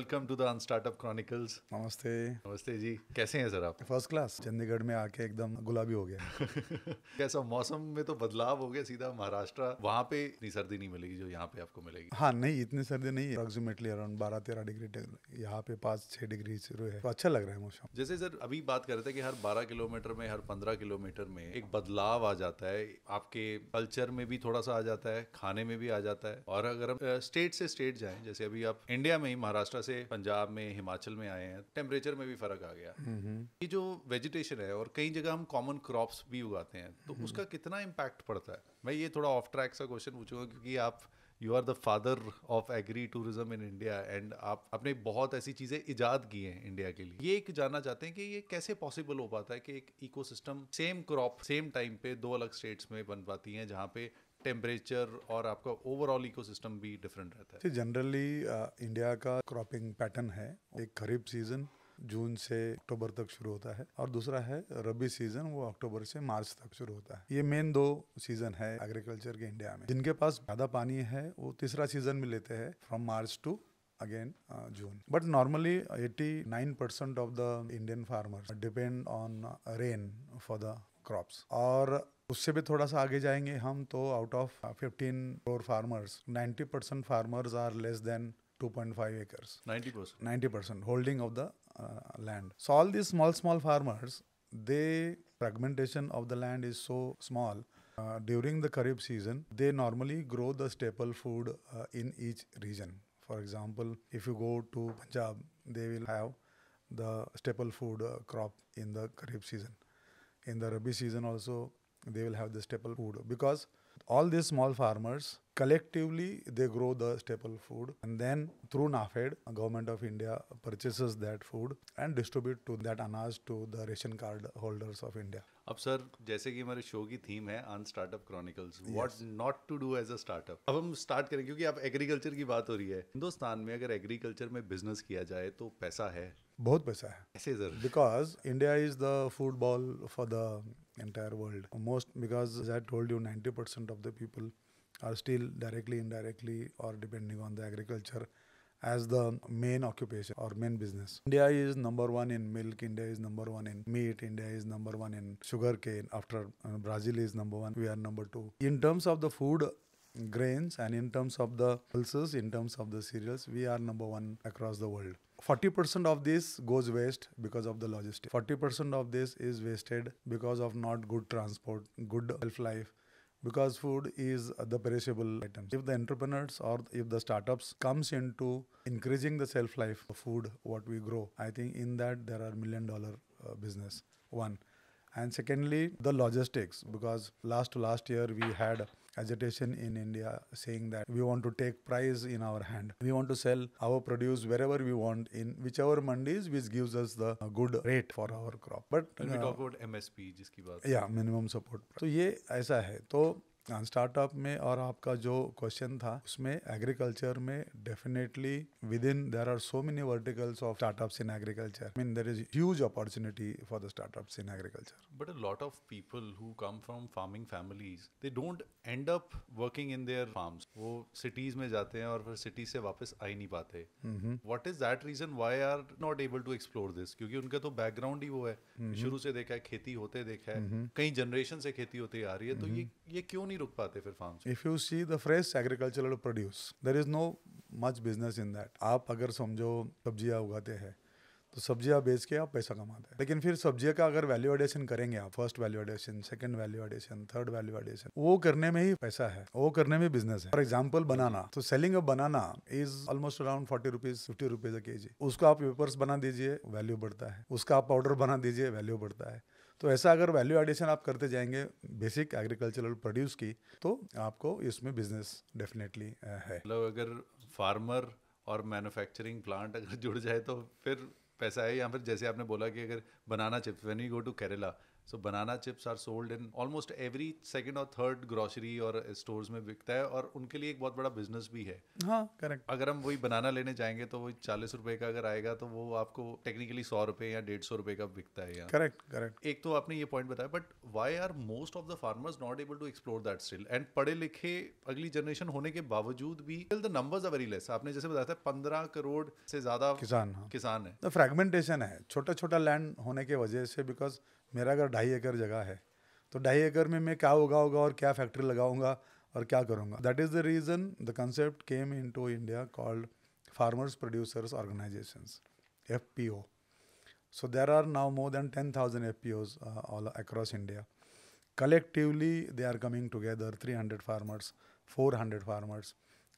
Welcome to the unstartup chronicles. नमस्ते। नमस्ते जी, कैसे हैं सर आप? First class. चंडीगढ़ में आके एकदम गुलाबी हो गया। कैसा मौसम में तो बदलाव हो गया, सीधा महाराष्ट्र। वहाँ पे इतनी सर्दी नहीं मिलेगी जो यहाँ पे आपको मिलेगी। हाँ नहीं, इतनी सर्दी नहीं है। अप्रोक्सीमेटली अराउंड 12-13 डिग्री, यहाँ पे 5-6 डिग्री शुरू है, तो अच्छा लग रहा है मौसम। जैसे सर अभी बात कर रहे थे कि हर 12 किलोमीटर में, हर 15 किलोमीटर में एक बदलाव आ जाता है, आपके कल्चर में भी थोड़ा सा आ जाता है, खाने में भी आ जाता है। और अगर हम स्टेट से स्टेट जाएं, जैसे अभी आप इंडिया में ही महाराष्ट्र से पंजाब में, हिमाचल में आए हैं, टेम्परेचर में भी फर्क आ गया। ये जो वेजिटेशन है, और कई जगह हम कॉमन क्रॉप्स भी उगाते हैं, तो उसका कितना इम्पैक्ट पड़ता है? मैं ये थोड़ा ऑफ ट्रैक सा क्वेश्चन पूछूंगा, क्योंकि आप you are the father of agri tourism in India and आप अपने बहुत ऐसी चीज़ें इजाद की हैं इंडिया के लिए। ये एक जानना चाहते हैं कि ये कैसे पॉसिबल हो पाता है कि एक ecosystem same crop same time पे दो अलग स्टेट्स में बन पाती हैं, जहाँ पे टेम्परेचर और आपका ओवरऑल इकोसिस्टम भी डिफरेंट रहता है। जनरली इंडिया का क्रॉपिंग पैटर्न है, एक खरीफ सीजन जून से अक्टूबर तक शुरू होता है और दूसरा है रबी सीजन, वो अक्टूबर से मार्च तक शुरू होता है। ये मेन दो सीजन है एग्रीकल्चर के इंडिया में। जिनके पास ज्यादा पानी है वो तीसरा सीजन में लेते हैं, from March two again June. But normally 89% of the Indian farmers depend on rain for the crops. और उससे भी थोड़ा सा आगे जाएंगे हम तो out of 15 crore farmers, 90% farmers are less than 2.5 acres. 90%? 90% holding of the land. So all these small farmers, they fragmentation of the land is so small. During the Kharif season, they normally grow the staple food in each region. For example, if you go to Punjab, they will have the staple food crop in the Kharif season. In the Rabi season also, they will have the staple food, because all these small farmers collectively they grow the staple food, and then through NAFED, government of India purchases that food and distribute to that anaj to the ration card holders of India. अब sir, जैसे कि हमारे show की theme है unstartup chronicles, what not to do as a startup. अब हम start करें, क्योंकि आप एग्रीकल्चर की बात हो रही है। हिंदुस्तान में अगर एग्रीकल्चर में बिजनेस किया जाए तो पैसा है, बहुत पैसा है। ऐसे sir? Because India is the food ball for the entire world. Most, because as I told you, 90% of the people are still directly, indirectly, or depending on the agriculture as the main occupation or main business. India is number one in milk, India is number one in meat, India is number one in sugarcane. After Brazil is number one, we are number two. In terms of the food grains and in terms of the pulses, in terms of the cereals, we are number one across the world. 40% of this goes waste because of the logistics. 40% of this is wasted because of not good transport, good shelf life, because food is the perishable item. If the entrepreneurs or if the startups comes into increasing the shelf life of food what we grow, I think in that there are $1 million business. One. And secondly, the logistics, because last year we had agitation in India saying that we want to take price in our hand. We want to sell our produce wherever we want, in whichever mandis which gives us the good rate for our crop. But when we talk about MSP जिसकी बात, yeah, minimum support. तो ये ऐसा है। तो startup में, और आपका जो क्वेश्चन था उसमें एग्रीकल्चर में definitely within there are so many verticals of startups in agriculture. I mean there is huge opportunity for the startups in agriculture. But a lot of people who come from farming families, they don't end up working in their farms. वो cities में जाते हैं और फिर city से वापस आ ही नहीं पाते। What is that reason why are not able to explore this? क्योंकि उनका तो बैकग्राउंड ही वो है, शुरू से देखा है, खेती होते देखा है, कई जनरेशन से खेती होती आ रही है, तो ये क्यों नहीं रुक पाते फिर farms? If you see the fresh agricultural produce, there is no much business in that. आप अगर समझो सब्जियां उगाते हैं तो सब्जियां बेच के आप पैसा कमाते हैं, लेकिन फिर सब्जियां का अगर वैल्यू एडिशन करेंगे आप, first value addition, second value addition, third value addition, वो करने में ही पैसा है, वो करने में बिजनेस है. फॉर एग्जांपल बनाना, तो selling a banana is almost around 40 rupees 50 rupees a KG. उसको आप पेपर्स बना दीजिए, वैल्यू बढ़ता है. उसका आप पाउडर बना दीजिए, वैल्यू बढ़ता है. तो ऐसा अगर वैल्यू एडिशन आप करते जाएंगे बेसिक एग्रीकल्चरल प्रोड्यूस की, तो आपको इसमें बिजनेस डेफिनेटली है. मतलब अगर फार्मर और मैन्युफैक्चरिंग प्लांट अगर जुड़ जाए तो फिर पैसा है। या फिर जैसे आपने बोला कि अगर banana chips, when you go to Kerala, so banana chips are sold in almost every second और थर्ड ग्रोसरी और स्टोर्स में बिकता है, और उनके लिए एक बहुत बड़ा बिजनेस भी है। हाँ, करेक्ट। अगर हम वही बनाना लेने जाएंगे तो वही 40 रुपए का अगर आएगा तो वो आपको टेक्निकली 100 रुपए या 150 रुपए का बिकता है यहाँ। Correct, correct. एक तो आपने ये पॉइंट बताया, but why are most of the farmers not able to explore that still, and पढ़े लिखे अगली जनरेशन होने के बावजूद भी still the numbers are very less. आपने जैसे बताया था 15 करोड़ से ज्यादा किसान, हाँ। किसान है। तो फ्रेगमेंटेशन है, छोटा छोटा लैंड होने के वजह से। बिकॉज मेरा अगर 2.5 एकड़ जगह है तो 2.5 एकड़ में मैं क्या उगाऊंगा और क्या फैक्ट्री लगाऊंगा और क्या करूंगा। That is the reason the concept came into India called farmers producers organisations, FPO. So there are now more than 10,000 FPOs all across India. Collectively, they are coming together, 300 farmers, 400 farmers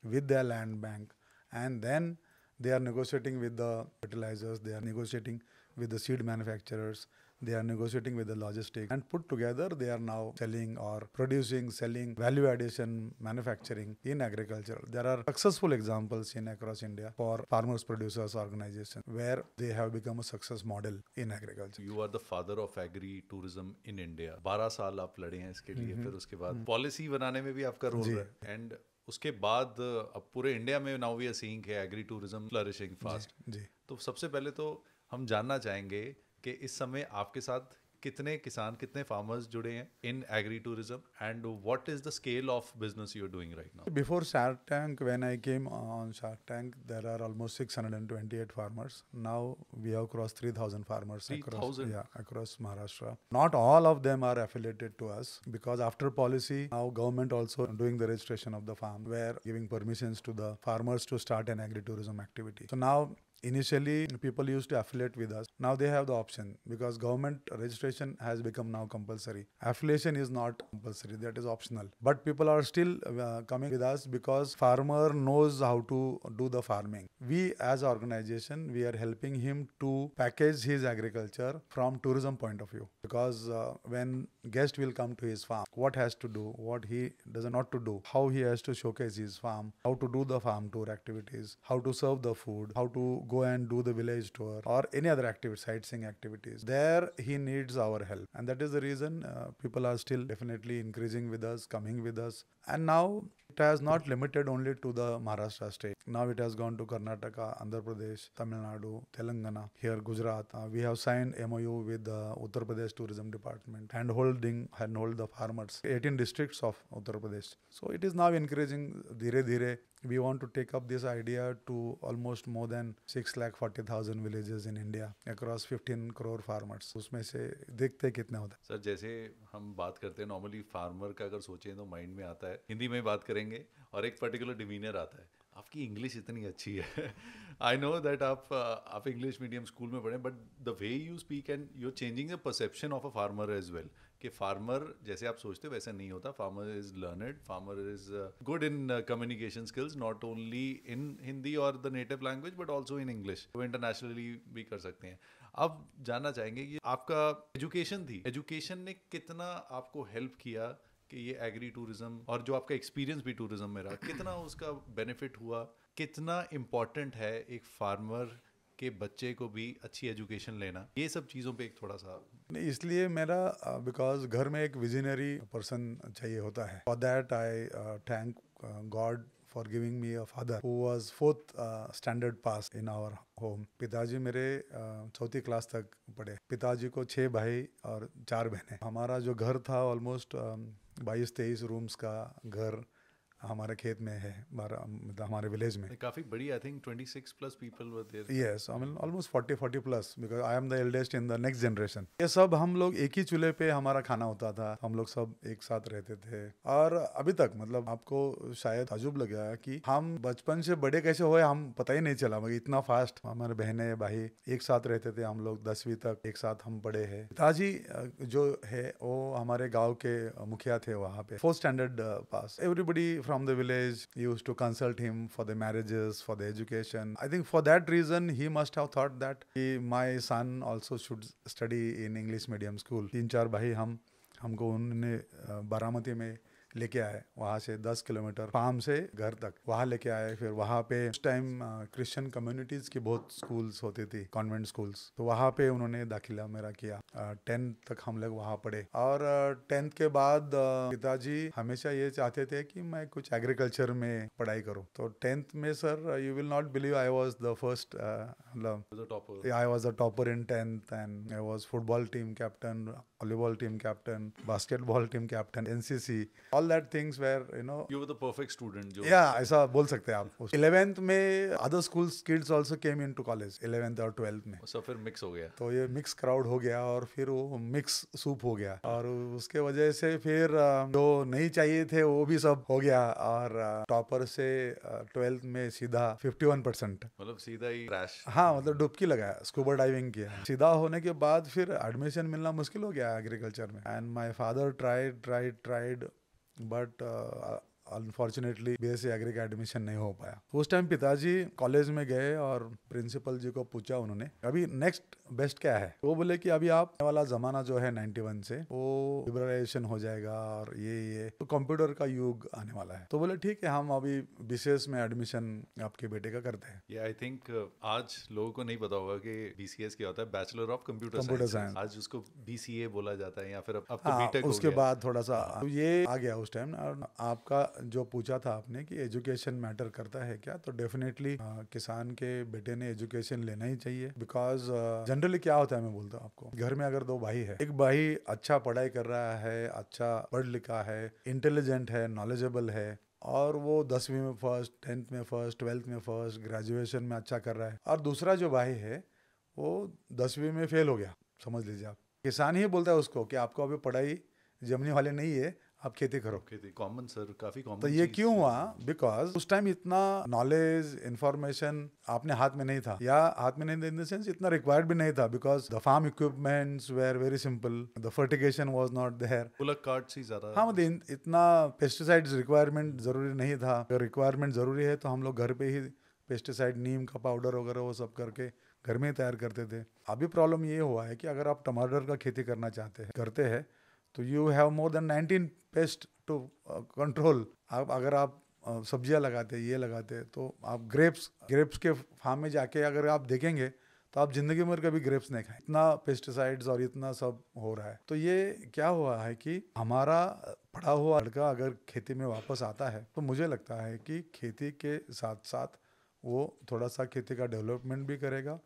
with their land bank, and then they are negotiating with the fertilizers, they are negotiating with the seed manufacturers, they are negotiating with the logistics, and put together they are now selling or producing, selling, value addition, manufacturing in agriculture. There are successful examples in across India for farmers producers organization where they have become a success model in agriculture. You are the father of agri tourism in India. 12 साल आप लड़े हैं इसके लिए, फिर उसके बाद policy बनाने में भी आपका रोल जी। है, एंड उसके बाद अब पूरे इंडिया में नाउ वी आर सीइंग कि एग्री टूरिज्म फ्लरिशिंग फास्ट। जी। तो सबसे पहले तो हम जानना चाहेंगे कि इस समय आपके साथ कितने किसान, कितने फार्मर्स जुड़े हैं in agri tourism, and what is the scale of business you are doing right now? Before Shark Tank, when I came on Shark Tank, there are almost 628 farmers. Now we have crossed 3,000 farmers 3,000? across Maharashtra. Not all of them are affiliated to us because after policy, now government also doing the registration of the farm, where giving permissions to the farmers to start an agri-tourism activity. So now initially people used to affiliate with us. Now they have the option because government registration has become now compulsory. Affiliation is not compulsory, that is optional. But people are still coming with us because farmer knows how to do the farming. We as organization, we are helping him to package his agriculture from tourism point of view. Because when guest will come to his farm, what has to do, what he does not to do, how he has to showcase his farm, how to do the farm tour activities, how to serve the food, how to go and do the village tour or any other activity, sightseeing activities. There he needs our help, and that is the reason people are still definitely increasing with us, coming with us. And now it has not limited only to the Maharashtra state. Now it has gone to Karnataka, Andhra Pradesh, Tamil Nadu, Telangana, here Gujarat. We have signed MOU with the Uttar Pradesh Tourism Department and hold the farmers, 18 districts of Uttar Pradesh. So it is now increasing dhire dhire. We want to take up this idea to almost more than 6,40,000 villages in India across 15 crore farmers. उसमें से देखते कितने होता है। Sir जैसे हम बात करते हैं नॉर्मली फार्मर का, अगर सोचें तो माइंड में आता है हिंदी में बात करेंगे और एक पर्टिकुलर डिमीनर आता है। आपकी इंग्लिश इतनी अच्छी है आई नो दैट आप इंग्लिश मीडियम स्कूल में पढ़े, but the way you speak and you are changing the perception of a farmer as well, कि फार्मर जैसे आप सोचते हो वैसा नहीं होता। Farmer is learned, farmer is good in communication skills, not only in Hindi और the native language but also in English, वो इंटरनेशनली भी कर सकते हैं। अब जानना चाहेंगे कि आपका एजुकेशन थी, एजुकेशन ने कितना आपको हेल्प किया कि ये एग्री टूरिज्म और जो आपका एक्सपीरियंस भी टूरिज्म में रहा, कितना उसका बेनिफिट हुआ, कितना इम्पॉर्टेंट है एक फार्मर के बच्चे को भी अच्छी एजुकेशन लेना, ये सब चीज़ों पे एक थोड़ा सा। नहीं, इसलिए मेरा बिकॉज घर में एक विजनरी पर्सन चाहिए होता है। For that I thank God for giving me a father who was 4th standard pass in our home. पिताजी मेरे 4th क्लास तक पढ़े। पिताजी को 6 भाई और 4 बहनें। हमारा जो घर था ऑलमोस्ट 22-23 रूम्स का घर हमारे खेत में है, मतलब हमारे विलेज में। काफी बड़ी, I think 26 plus people were there. Yes, I mean almost 40 plus, because I am the eldest in the next generation. ये सब हम लोग एक ही चूल्हे पे हमारा खाना होता था, हम लोग सब एक साथ रहते थे। और अभी तक मतलब आपको शायद ताजुब लगेगा कि हम बचपन से बड़े कैसे हुए हम पता ही नहीं चला, मगर इतना फास्ट हमारे बहनें भाई एक साथ रहते थे। हम लोग 10वीं तक एक साथ हम पढ़े हैं। पिताजी जो है वो हमारे गाँव के मुखिया थे वहाँ पे, 4th standard pass. Everybody from the village used to consult him for the marriages, for the education. I think for that reason he must have thought that my son also should study in English medium school. 3-4 भाई हमको उन्होंने बारामती में लेके आए, वहाँ से 10 kilometre farm से घर तक वहाँ लेके आए। फिर वहाँ पे उस टाइम क्रिश्चियन कम्युनिटीज की बहुत स्कूल्स होती थी, कॉन्वेंट स्कूल्स, तो वहाँ पे उन्होंने दाखिला मेरा किया। 10th तक हम लोग वहाँ पढ़े। और 10th के बाद पिताजी हमेशा ये चाहते थे कि मैं कुछ एग्रीकल्चर में पढ़ाई करूँ। तो 10th में sir, you will not believe, I was the first, The topper. I was a topper in 10th, and I was football team captain, volleyball team captain, basketball team captain, NCC, all that things were, You were the perfect student जो yeah, ऐसा बोल सकते हैं आप। 11th में other schools kids also came into college, 11th और 12th में। सब फिर मिक्स हो गया। तो ये मिक्स क्राउड हो गया और फिर वो मिक्स सूप हो गया, और उसके वजह से फिर जो नहीं चाहिए थे वो भी सब हो गया। और टॉपर से 12th में सीधा 51%। मतलब सीधा ही क्रैश। हाँ, मतलब डुबकी लगाया, स्कूबा डाइविंग किया। सीधा होने के बाद फिर एडमिशन मिलना मुश्किल हो गया एग्रीकल्चर में। And my father tried but unfortunately BSc agri का एडमिशन नहीं हो पाया। उस टाइम पिताजी कॉलेज में गए और प्रिंसिपल जी को पूछा उन्होंने, अभी नेक्स्ट बेस्ट क्या है। वो बोले कि अभी आप वाला जमाना जो है 91 से वो लिबरलाइजेशन हो जाएगा और ये तो कंप्यूटर का युग आने वाला है। तो बोले ठीक है, हम अभी बीसीएस में एडमिशन आपके बेटे का करते हैं। ये आई थिंक आज लोगों को नहीं पता होगा कि बीसीएस क्या होता है, बैचलर ऑफ कंप्यूटर साइंस। आज उसको बीसीए बोला जाता है, या फिर अब तो बीटेक हो उसके गया। बाद थोड़ा सा तो ये आ गया उस टाइम। आपका जो पूछा था आपने कि एजुकेशन मैटर करता है क्या, तो डेफिनेटली किसान के बेटे ने एजुकेशन लेना ही चाहिए। बिकॉज जनरली क्या होता है, मैं बोलता हूँ आपको, घर में अगर 2 भाई है, एक भाई अच्छा पढ़ाई कर रहा है, अच्छा पढ़ लिखा है, इंटेलिजेंट है, नॉलेजेबल है, और वो 10वीं में फर्स्ट, 10th में फर्स्ट, 12th में फर्स्ट, ग्रेजुएशन में अच्छा कर रहा है, और दूसरा जो भाई है वो 10वीं में फेल हो गया, समझ लीजिए आप। किसान ही बोलता है उसको कि आपको अभी पढ़ाई जमने वाले नहीं है, आप खेती करो। खेती कॉमन सर, काफी कॉमन। तो ये क्यों हुआ? बिकॉज उस टाइम इतना नॉलेज, इंफॉर्मेशन आपने हाथ में नहीं था, या हाथ में नहीं इन द सेंस इतना रिक्वायर्ड भी नहीं था, because the farm equipments were very simple, the fertigation was not there, bullock cart ही ज्यादा। हाँ, मतलब इतना पेस्टिसाइड्स रिक्वायरमेंट जरूरी नहीं था। अगर रिक्वायरमेंट जरूरी है तो हम लोग घर पे ही पेस्टिसाइड, नीम का पाउडर वगैरह वो सब करके घर में ही तैयार करते थे। अभी प्रॉब्लम ये हुआ है कि अगर आप टमाटर का खेती करना करते हैं तो you have more than 19 pest to control. अगर आप सब्जियां लगाते, ये लगाते, तो आप ग्रेप्स के फार्म में जाके अगर आप देखेंगे तो आप जिंदगी में कभी ग्रेप्स नहीं खाए, इतना पेस्टिसाइड्स और इतना सब हो रहा है। तो ये क्या हुआ है कि हमारा पढ़ा हुआ लड़का अगर खेती में वापस आता है तो मुझे लगता है कि खेती के साथ साथ वो थोड़ा सा खेती का डेवलपमेंट भी करेगा,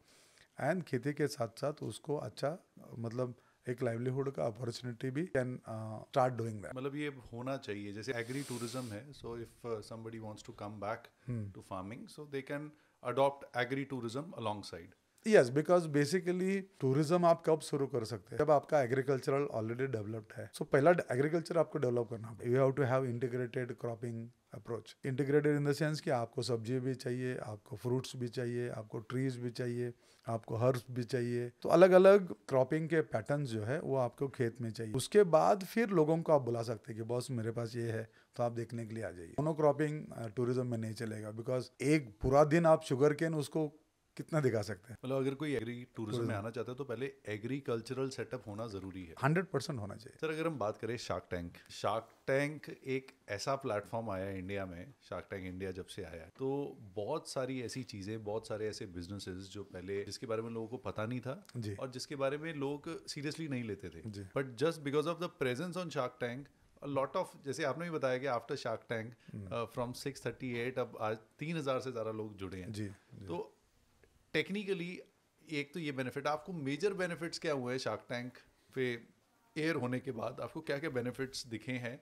एंड खेती के साथ साथ उसको अच्छा, मतलब एक लाइवलीहुड का अपॉर्चुनिटी भी कैन स्टार्ट डूइंग दैट। मतलब ये होना चाहिए, जैसे एग्री टूरिज्म है, so if somebody wants to come back to farming, so they can adopt agri tourism alongside. Yes, because basically tourism आप कब शुरू कर सकते हैं, जब आपका एग्रीकल्चरल ऑलरेडी डेवलप्ड है। सो पहला एग्रीकल्चर आपको डेवलप करना है। You have to have integrated cropping approach. Integrated in the sense कि आपको सब्जी भी चाहिए, आपको फ्रूट्स भी चाहिए, आपको ट्रीज भी चाहिए, आपको हर्ब्स भी चाहिए। तो अलग अलग क्रॉपिंग के पैटर्न्स जो है वो आपको खेत में चाहिए। उसके बाद फिर लोगों को आप बुला सकते हैं कि बॉस मेरे पास ये है, तो आप देखने के लिए आ जाइए। दोनों क्रॉपिंग टूरिज्म में नहीं चलेगा, बिकॉज एक पूरा दिन आप शुगर केन उसको कितना दिखा सकते हैं। मतलब अगर कोई एग्री टूरिज्म में आना चाहता है तो पहले एग्रीकल्चरल सेटअप होना जरूरी है। 100% होना चाहिए। सर अगर हम बात करें शार्क टैंक एक ऐसा प्लेटफॉर्म आया है इंडिया में, शार्क टैंक इंडिया जब से आया है, तो बहुत सारी ऐसी चीजें, बहुत सारे ऐसे बिजनेसेस जो पहले जिसके बारे में लोगों को पता नहीं था जी। और जिसके बारे में लोग सीरियसली नहीं लेते थे, जी। But just because of the presence on Shark Tank lot of, जैसे आपने भी बताया कि आफ्टर शार्क टैंक फ्रॉम 638 अब आज 3000 से ज्यादा लोग जुड़े हैं। जी। तो टेक्निकली एक तो ये बेनिफिट, आपको मेजर बेनिफिट्स क्या हुए हैं शार्क टैंक पे एयर होने के बाद? आपको क्या क्या बेनिफिट्स दिखे हैं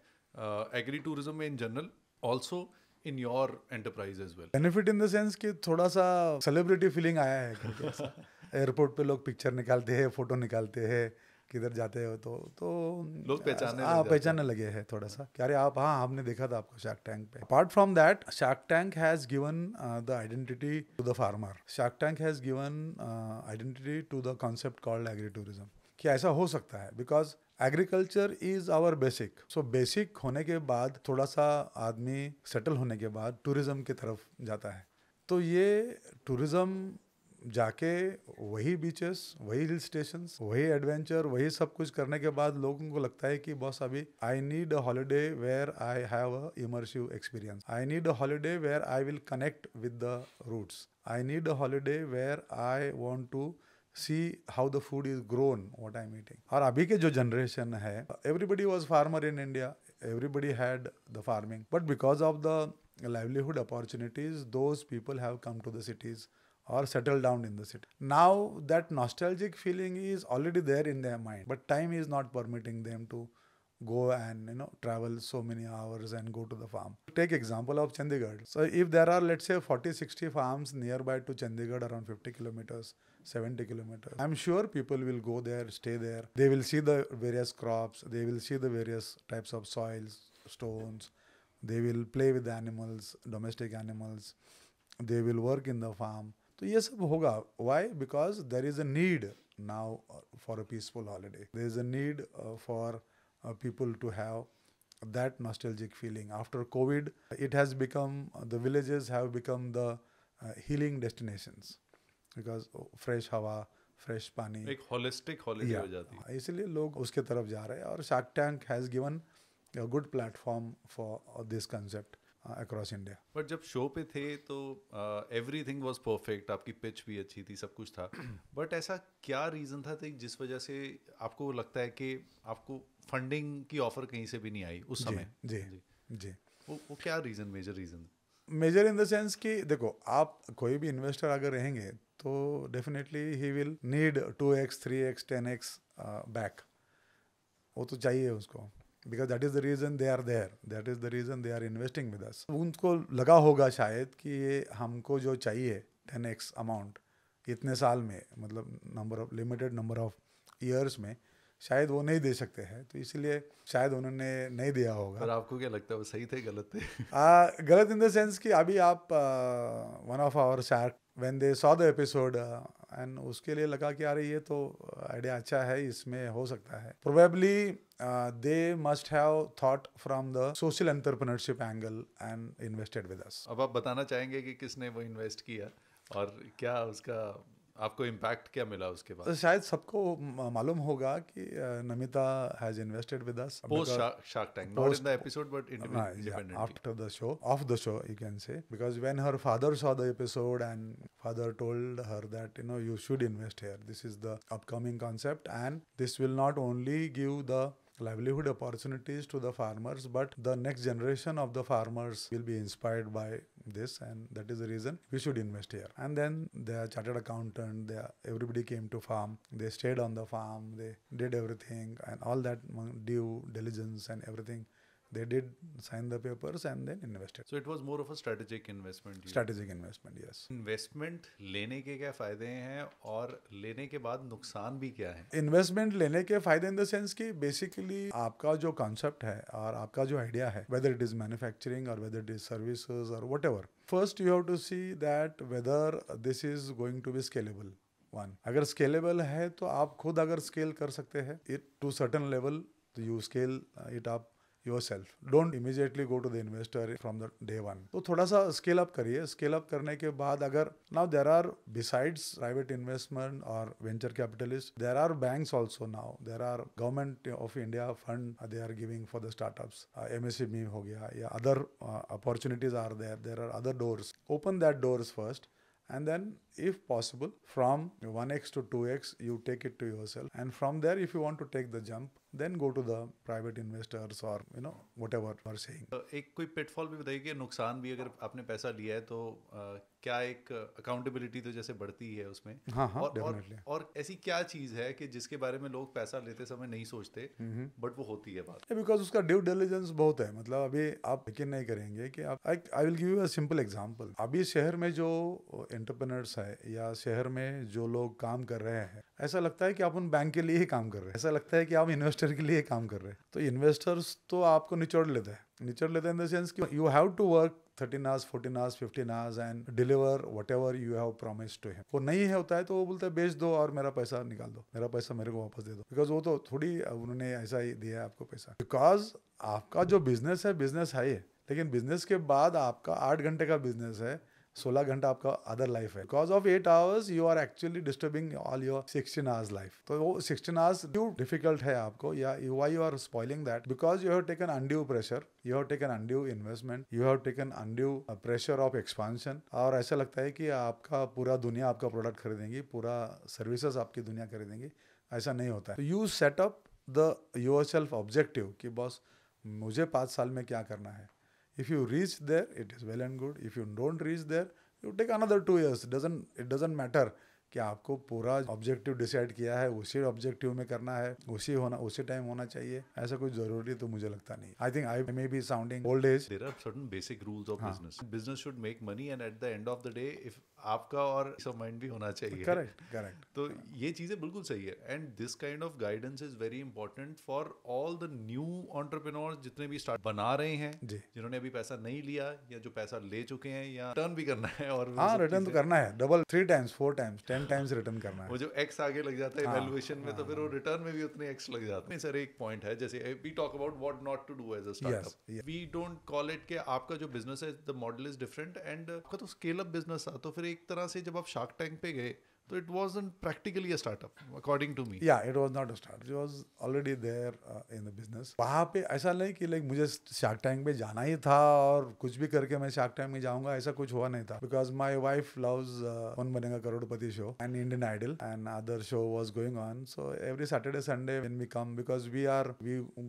एग्री टूरिज्म में in general, also in your enterprise as well? Benefit in the sense कि थोड़ा सा सेलिब्रिटी फीलिंग आया है करके। एयरपोर्ट पे लोग पिक्चर निकालते हैं, फोटो निकालते हैं, किधर जाते हो तो लोग पहचानने लगे हैं थोड़ा सा, क्या अरे आप, हाँ हमने देखा था आपको शार्क टैंक पे। Apart from that, Shark Tank has given the identity to the farmer. Shark Tank has given identity to the concept called agri tourism. कि ऐसा हो सकता है because agriculture is our basic. So basic होने के बाद थोड़ा सा आदमी सेटल होने के बाद टूरिज्म की तरफ जाता है। तो ये टूरिज्म जाके वही बीचेस, वही हिल स्टेशंस, वही एडवेंचर, वही सब कुछ करने के बाद लोगों को लगता है कि बॉस अभी I need a holiday where I have a immersive experience, I need a holiday where I will connect with the roots, I need a holiday where I want to see how the food is grown what I am eating. और अभी के जो generation है, everybody was farmer in India, everybody had the farming, but because of the livelihood opportunities, those people have come to the cities or settled down in the city. Now that nostalgic feeling is already there in their mind, but time is not permitting them to go and travel so many hours and go to the farm. Take example of Chandigarh. So if there are, let's say, 40-60 farms nearby to Chandigarh, around 50 kilometers, 70 kilometers, I'm sure people will go there, stay there. They will see the various crops, they will see the various types of soils, stones, they will play with the animals, domestic animals, they will work in the farm. तो ये सब होगा. Why? Because there is a need now for a peaceful holiday. There is a need for people to have that nostalgic feeling. After COVID, it has become, the villages have become the healing destinations, because fresh hawa, fresh पानी, एक holistic holiday हो जाती है. इसलिए लोग उसके तरफ जा रहे हैं. और shark tank has given a good platform for this concept across India. But जब शो पे थे तो एवरीथिंग वाज परफेक्ट, आपकी पिच भी अच्छी थी, सब कुछ था. बट ऐसा क्या रीज़न था जिस वजह से आपको लगता है कि आपको फंडिंग की ऑफर कहीं से भी नहीं आई उस समय? जी. वो क्या reason, major reason? Major in the sense कि देखो, आप कोई भी इन्वेस्टर अगर रहेंगे तो definitely he will need 2x 3x 10x back. वो तो चाहिए उसको, because that is the reason they are there, that is the reason they are investing with us. उनको लगा होगा शायद कि ये हमको जो चाहिए 10x अमाउंट इतने साल में, मतलब लिमिटेड नंबर ऑफ ईयर्स में, शायद वो नहीं दे सकते हैं, तो इसलिए शायद उन्होंने नहीं दिया होगा. पर आपको क्या लगता है वो सही थे, गलत थे? गलत इन द सेंस कि अभी आप one of our shark when they saw the episode and उसके लिए लगा कि अरे ये तो आइडिया अच्छा है, इसमें हो सकता है. Probably they must have thought from the social entrepreneurship angle and invested with us. अब आप बताना चाहेंगे कि किसने वो इन्वेस्ट किया और क्या उसका आपको इम्पैक्ट क्या मिला उसके बाद? तो शायद सबको मालूम होगा कि Namita has invested with us post shark tank, not in the episode but independently. After the show, of the show you can say, because when her father saw the episode and father told her that you should invest here, this is the upcoming concept and this will not only give the livelihood opportunities to the farmers, but the next generation of the farmers will be inspired by this, and that is the reason we should invest here. And then the chartered accountant, everybody came to farm, they stayed on the farm, they did everything and all that due diligence and everything. They did sign the papers and then invested. So it was more of a strategic investment. Strategic investment, yes. Investment लेने के क्या फायदे हैं और लेने के बाद नुकसान भी क्या है? इन्वेस्टमेंट लेने के फायदे इन द सेंस कि बेसिकली आपका जो कॉन्सेप्ट है और आपका जो आइडिया है, वेदर इट इज मैन्युफैक्चरिंग और वेदर इट इज सर्विसेज और whatever, first you have to see that whether this is going to be scalable. One, अगर स्केलेबल है तो आप खुद अगर स्केल कर सकते हैं इट टू सर्टेन लेवल, तो you scale it up yourself. Don't immediately go to the investor from the day one. तो थोड़ा सा स्केल अप करिए. स्केल अप करने के बाद अगर now there are besides private investment or venture capitalists, there are banks also now. There are government of India fund they are giving for the startups. MSME हो गया या other opportunities are there. There are other doors. Open that doors first. And then if possible from 1x to 2x you take it to yourself, and from there if you want to take the jump then go to the private investors or whatever you are saying. एक कोई pitfall भी बताइए कि नुकसान भी, अगर आपने पैसा लिया है तो क्या एक अकाउंटेबिलिटी तो जैसे बढ़ती है उसमें? हाँ डेफिनेटली. और ऐसी क्या चीज़ है कि जिसके बारे में लोग पैसा लेते समय नहीं सोचते बट वो होती है बात? बिकॉज उसका ड्यू डिलिजेंस बहुत है. मतलब अभी आप यकीन नहीं करेंगे कि आप, आई will give you a simple example. अभी शहर में जो एंटरप्रेन्योर्स है या शहर में जो लोग काम कर रहे हैं, ऐसा लगता है कि आप उन बैंक के लिए ही काम कर रहे हैं, ऐसा लगता है कि आप इन्वेस्टर के लिए काम कर रहे हैं. तो इन्वेस्टर्स तो आपको निचोड़ लेते हैं इन द सेंस कि you have to work 13 hours, 14 hours, 15 hours and deliver whatever you have promised to him. वो नहीं होता है तो वो बोलता है बेच दो और मेरा पैसा निकाल दो, मेरा पैसा मेरे को वापस दे दो. बिकॉज वो तो थोड़ी उन्होंने ऐसा ही दिया है आपको पैसा. बिकॉज आपका जो बिजनेस है, बिजनेस है ये, लेकिन बिजनेस के बाद आपका 8 घंटे का बिजनेस है, 16 घंटा आपका अदर लाइफ है. Because of 8 hours you are actually disturbing all your 16 hours life. तो वो 16 आवर्स क्यों डिफिकल्ट है आपको, या why you are spoiling that? Because you have taken undue pressure, you have taken undue investment, you have taken undue pressure of expansion. और ऐसा लगता है कि आपका पूरा दुनिया आपका प्रोडक्ट खरीदेंगी, पूरा सर्विसेज आपकी दुनिया खरीदेंगी. ऐसा नहीं होता है. You set up the your self objective कि बॉस मुझे 5 साल में क्या करना है. If you reach there, it is well and good. If you don't reach there, you take another 2 years. It doesn't matter कि आपको पूरा ऑब्जेक्टिव डिसाइड किया है, उसी ऑब्जेक्टिव में करना है, उसी टाइम होना चाहिए. ऐसा कोई जरूरी तो मुझे लगता नहीं. I think I may be sounding old age. There are certain basic rules of business. Business should make money and at the end of the day if आपका और पीस ऑफ माइंड भी होना चाहिए. करेक्ट. तो ये चीजें बिल्कुल सही है. And this kind of guidance is very important for all the new entrepreneurs जितने भी स्टार्ट बना रहे हैं, जिन्होंने अभी पैसा नहीं लिया या जो पैसा ले चुके हैं, या रिटर्न भी करना है. और हाँ, रिटर्न तो करना है, double 3 times 4 times 10 times return करना है. वो जो एक्स आगे लग जाता है वैल्यूएशन में, तो फिर वो रिटर्न में भी उतने एक्स लग जाते हैं. सर एक पॉइंट है, जैसे we talk about what not to do as a startup. We don't call it कि आपका जो बिजनेस है the model is different and आपका तो स्केल अप बिजनेस था. तो फिर एक तरह से जब आप शार्क टैंक पे गए तो it wasn't practically a startup according to me. Yeah, it was not a startup. It was already there in the business. वहाँ पे ऐसा नहीं कि लाइक मुझे शार्क टैंक पे जाना ही था और कुछ भी करके मैं शार्क टैंक में जाऊंगा, ऐसा कुछ हुआ नहीं था. Because my wife loves Kaun Banega Crorepati show and Indian Idol and other show was going on. So every Saturday Sunday when we come, because we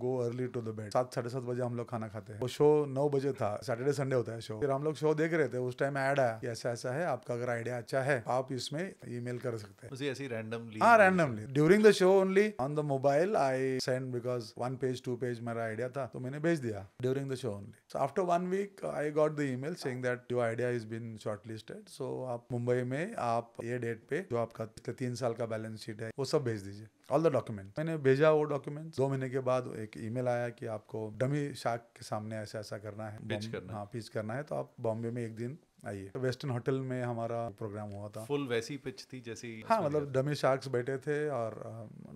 go early to the bed. 7-7:30 बजे हम लोग खाना खाते हैं. वो शो 9 बजे था, सैटरडे संडे होता है शो. फिर हम लोग शो देख रहे थे, उस टाइम ऐड आया कि ऐसा ऐसा है, आपका अगर आइडिया अच्छा है आप इसमें ईमेल कर सकते हैं. ऐसे randomly. randomly during the show only on the mobile I sent, because 1 page 2 page मेरा आइडिया था तो मैंने भेज दिया during the show only. So after 1 week I got the email saying that your idea has been shortlisted. So आप मुंबई में आप ये डेट पे जो आपका 3 साल का बैलेंस शीट है वो सब भेज दीजिए, ऑल द डॉक्यूमेंट. मैंने भेजा वो डॉक्यूमेंट. 2 महीने के बाद एक ईमेल आया कि आपको डमी शार्क के सामने ऐसा ऐसा करना है, पिच करना है, तो आप बॉम्बे में एक दिन आइए. वेस्टर्न होटल में हमारा प्रोग्राम हुआ था. फुल वैसी पिच थी जैसे. हाँ, मतलब डमी शार्क्स बैठे थे और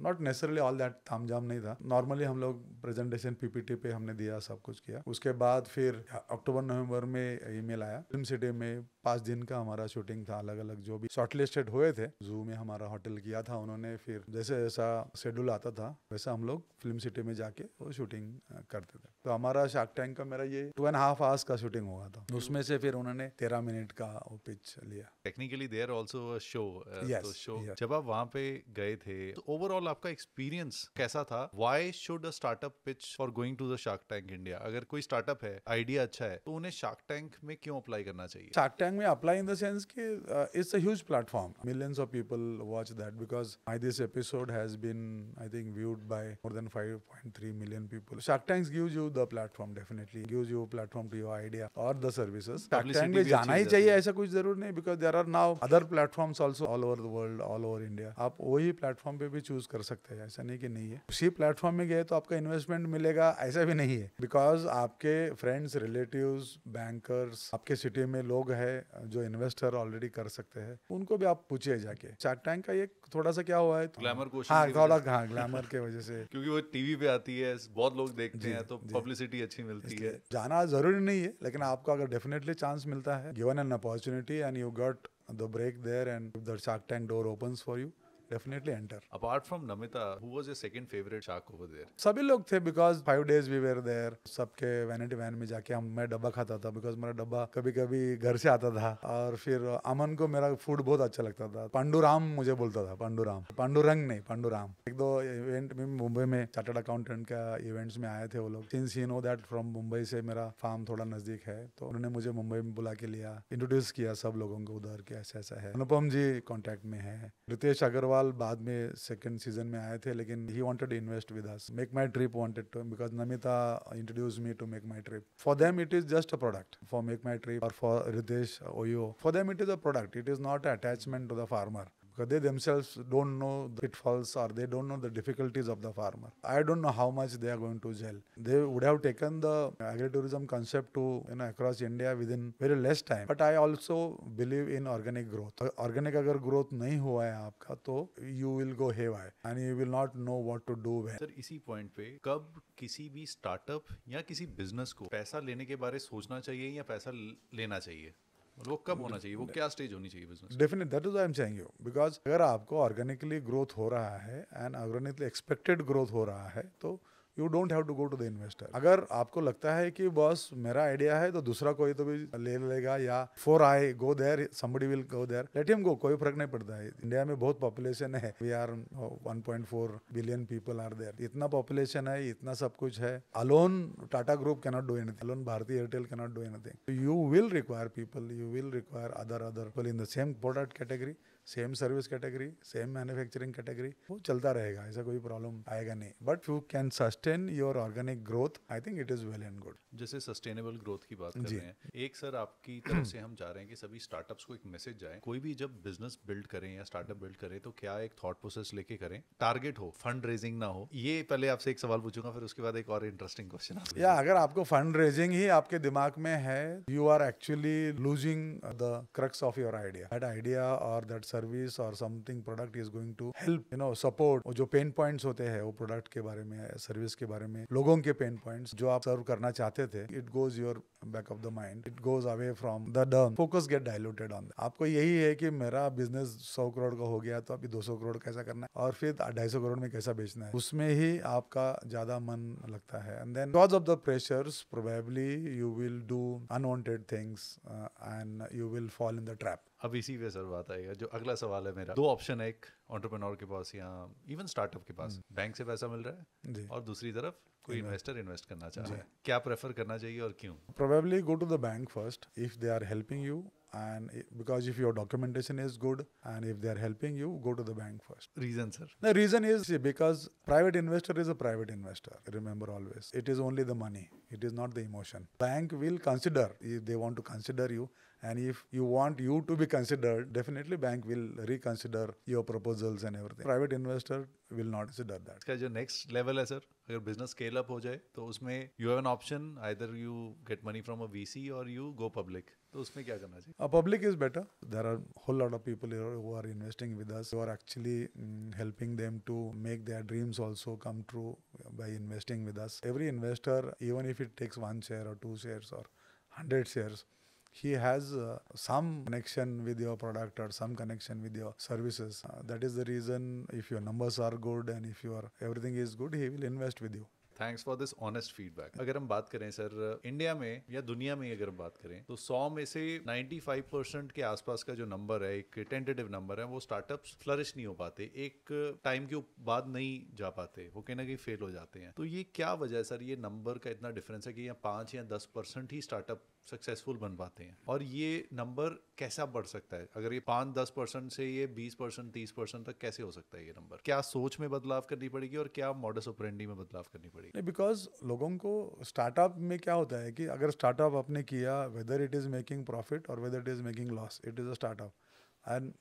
नॉट नेसेसरली ऑल दैट तामझाम नहीं था. नॉर्मली हम लोग प्रेजेंटेशन पीपीटी पे हमने दिया, सब कुछ किया. उसके बाद फिर अक्टूबर नवंबर में ईमेल आया. फिल्म सिटी में 5 दिन का हमारा शूटिंग था. अलग अलग जो भी शॉर्टलिस्टेड हुए थे, जू में हमारा होटल किया था उन्होंने. फिर जैसे जैसा शेड्यूल आता था वैसा हम लोग फिल्म सिटी में जाके वो शूटिंग करते थे. तो हमारा शार्क टैंक का मेरा ये 2.5 आवर्स का शूटिंग हुआ था. उसमें से फिर उन्होंने 13 मिनट का वो पिच लिया. Technically there also a show. तो शो yes. जब आप वहां पे गए थे तो ओवरऑल आपका एक्सपीरियंस कैसा था? Why should a startup pitch for going to the shark tank India? अगर कोई स्टार्टअप है, आइडिया अच्छा है, तो उन्हें शार्क टैंक में क्यों अप्लाई करना चाहिए? शार्क टैंक में अप्लाई इन द सेंस कि it's a huge platform. Millions of people watch that because this episode has been I think viewed by more than 5.3 million people. Shark Tanks gives you the platform, definitely gives you a platform to your idea or the services. Shark Tank में जाना ही चाहिए ऐसा कुछ जरूर नहीं, because there are now other platforms also all over the world, all over India. आप वही platform पे भी चूज कर सकते हैं, ऐसा नहीं कि नहीं है. उसी प्लेटफॉर्म में गए तो आपका इन्वेस्टमेंट मिलेगा ऐसा भी नहीं है, बिकॉज आपके फ्रेंड्स, रिलेटिव्स, बैंकर्स, आपके सिटी में लोग हैं जो इन्वेस्टर ऑलरेडी कर सकते हैं, उनको भी आप पूछिए जाके. शार्क टैंक का ये थोड़ा सा क्या हुआ है, ग्लैमर क्वेश्चन. हाँ, थोड़ा ग्लैमर के वजह से, क्योंकि वो टीवी पे आती है, बहुत लोग देखते हैं, तो पब्लिसिटी अच्छी मिलती है. जाना जरूरी नहीं है, लेकिन आपको अगर डेफिनेटली चांस मिलता है, given an opportunity and you got the break there and the shark tank door opens for you, definitely enter. Apart from Namita, who was your second favorite shark over there? सभी लोग थे, because 5 days we were there. सबके vanity van में जाके मैं डब्बा खाता था, because मेरा डब्बा कभी कभी घर से आता था. और फिर अमन को मेरा फूड बहुत अच्छा लगता था. पांडुराम मुझे बोलता था, पांडुरंग नहीं, पांडुराम. 1-2 इवेंट में मुंबई में चार्टर्ड अकाउंटेंट का इवेंट्स में आए थे वो लोग. Since you know that from Mumbai से मेरा फार्म थोड़ा नजदीक है, तो उन्होंने मुझे मुंबई में बुला के लिया, इंट्रोड्यूस किया सब लोगों को उधर के, ऐसा ऐसा है. अनुपम जी कॉन्टेक्ट में है. रितेश अग्रवाल बाद में सेकंड सीजन में आए थे, लेकिन he wanted to invest with us. Make My Trip wanted to, because Namita introduce me to Make My Trip. For them it is just a product. For Make My Trip और for Ritesh OYO, for them it is a product. It is not attachment to the farmer. Because they themselves don't know the pitfalls or they don't know the difficulties of the farmer. I don't know how much they are going to gel. They would have taken the agritourism concept to across India within very less time. But I also believe in organic growth. Organic अगर growth नहीं हुआ है आपका, तो you will go haywire and you will not know what to do when. Sir इसी point पे कब किसी भी स्टार्टअप या किसी बिजनेस को पैसा लेने के बारे सोचना चाहिए या पैसा लेना चाहिए? वो कब होना चाहिए, वो क्या स्टेज होनी चाहिए business? Definite, that is I am saying you, because अगर आपको ऑर्गेनिकली ग्रोथ हो रहा है एंड ऑर्गेनिकली एक्सपेक्टेड ग्रोथ हो रहा है तो you don't have to go to the investor. अगर आपको लगता है कि बॉस मेरा आइडिया है तो दूसरा कोई तो भी ले लेगा, या for I go there somebody will go there, let him go, कोई फर्क नहीं पड़ता है. इंडिया में बहुत पॉपुलेशन है, we are 1.4 billion people are there. इतना पॉपुलेशन है, इतना सब कुछ है. Alone Tata group cannot do anything, alone Bharti Airtel cannot do anything. You will require people, you will require other people in the same product category, same service category, same manufacturing category. वो चलता रहेगा, ऐसा कोई प्रॉब्लम आएगा नहीं. But you can sustain your organic growth, I think it is well and good. जैसे sustainable growth की बात कर रहे हैं, एक सर आपकी तरफ से हम चाह रहे हैं कि सभी स्टार्टअप्स को एक मैसेज जाए, कोई भी जब बिजनेस बिल्ड करें या स्टार्टअप बिल्ड करें तो क्या एक थॉट प्रोसेस लेके करें, टारगेट हो, फंड रेजिंग ना हो. ये पहले आपसे एक सवाल पूछूंगा, फिर उसके बाद एक और इंटरेस्टिंग क्वेश्चन. या अगर आपको फंड रेजिंग ही आपके दिमाग में है, you are actually losing the crux of your idea. That idea और दैट सर्विस और something product is going to help support. जो पेन पॉइंट्स होते हैं वो प्रोडक्ट के बारे में, सर्विस के बारे में, लोगों के पेन पॉइंट्स जो आप सर्व करना चाहते थे, it goes your back of the mind, it goes away from the focus get diluted on. आपको यही है कि मेरा बिजनेस 100 करोड़ का हो गया तो अभी 200 करोड़ कैसा करना है और फिर 250 करोड़ में कैसा बेचना है, उसमें ही आपका ज्यादा मन लगता है. And then because of the pressures probably you will do unwanted things and you will fall in the trap. अब इसी पे सर बात आएगा, जो अगला सवाल है मेरा. दो ऑप्शन है, एक एंटरप्रेन्योर के पास या इवन स्टार्टअप के पास, बैंक से पैसा मिल रहा है और दूसरी तरफ कोई इन्वेस्टर इन्वेस्ट करना चाह रहा है. क्या प्रेफर करना चाहिए और क्यों? Probably go to the bank first if they are helping you, and because if your documentation is good and if they are helping you, go to the bank first. Reason sir? The reason is because private investor is a private investor. Remember always, it is only the money. It is not the emotion. Bank will consider if they want to consider you, and if you want you to be considered, definitely bank will reconsider your proposals and everything. Private investor will not consider that. इसका जो next level है sir, अगर business scale up हो जाए तो उसमें you have an option, either you get money from a VC और you go public, तो उसमें क्या करना चाहिए? Public is better. There are whole lot of people here who are investing with us, who are actually helping them to make their dreams also come true by investing with us. Every investor, even if it takes 1 share or 2 shares or 100 shares, he has some connection with your product or some connection with your services. That is the reason, if your numbers are good and if your everything is good, he will invest with you. Thanks for this honest feedback. अगर हम बात करें sir India में या दुनिया में अगर हम बात करें तो 100 में से 95% के आसपास का जो नंबर है, एक टेंटेटिव नंबर है, वो स्टार्टअप्स फ्लरिश नहीं हो पाते, एक टाइम के बाद नहीं जा पाते, वो कहीं ना कहीं फेल हो जाते हैं. तो ये क्या वजह है सर, ये नंबर का इतना डिफरेंस है कि यहाँ 5 या 10% ही स्टार्टअप सक्सेसफुल बन पाते हैं, और ये नंबर कैसा बढ़ सकता है? अगर ये 5-10% से ये 20% 30% तक कैसे हो सकता है ये नंबर? क्या सोच में बदलाव करनी पड़ेगी और क्या मॉडस ऑपरेंडी में बदलाव करनी पड़ेगी? नहीं, बिकॉज लोगों को स्टार्टअप में क्या होता है कि अगर स्टार्टअप आपने किया, whether it is making profit और whether it is making loss, it is a startup. And